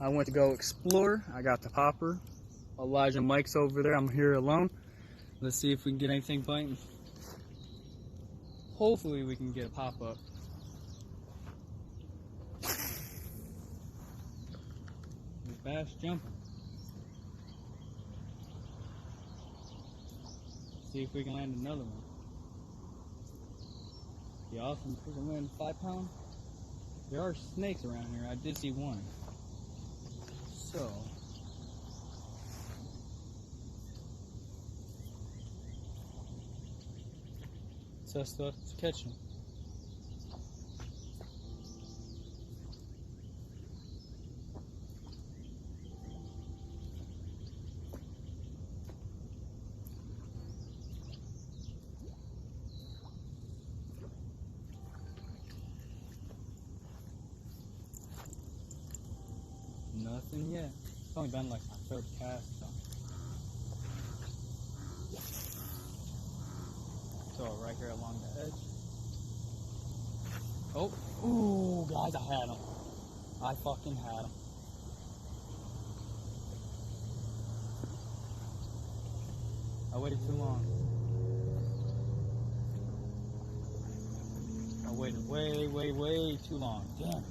I went to go explore. I got the popper. Elijah Mike's over there. I'm here alone. Let's see if we can get anything biting. Hopefully we can get a pop-up. The bass jumping. See if we can land another one. Be awesome if we can land a 5-pound. There are snakes around here. I did see one. So let's catch him. Nothing yet. It's only been like my third cast, so. So right here along the edge. Oh, ooh, guys, I had him. I fucking had him. I waited too long. I waited way too long. Damn it.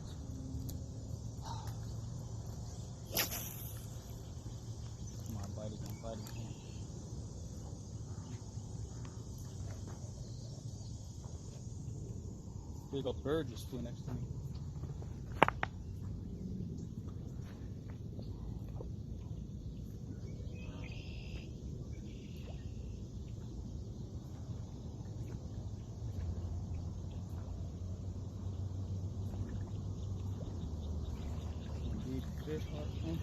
Come on, bite again, bite again. Big old bird just flew next to me. Indeed, fish option.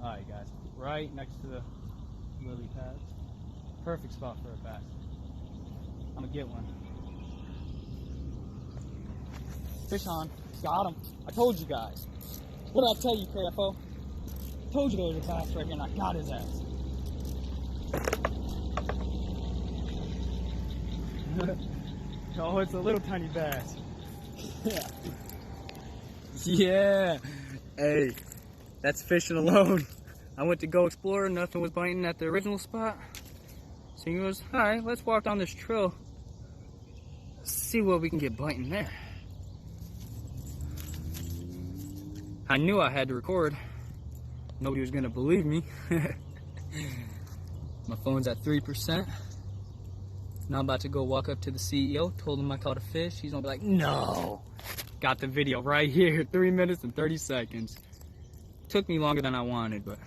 Alright guys, right next to the lily pads. Perfect spot for a bass. I'm gonna get one. Fish on. Got him. I told you guys. What did I tell you, KFO? I told you there was a bass right here and I got his ass. Oh, it's a little tiny bass. Yeah. Yeah. Hey. That's fishing alone. I went to go explore, nothing was biting at the original spot. So he goes, alright, let's walk down this trail. See what we can get biting there. I knew I had to record. Nobody was gonna believe me. My phone's at 3%. Now I'm about to go walk up to the CEO, told him I caught a fish. He's gonna be like, no. Got the video right here, 3 minutes and 30 seconds. Took me longer than I wanted, but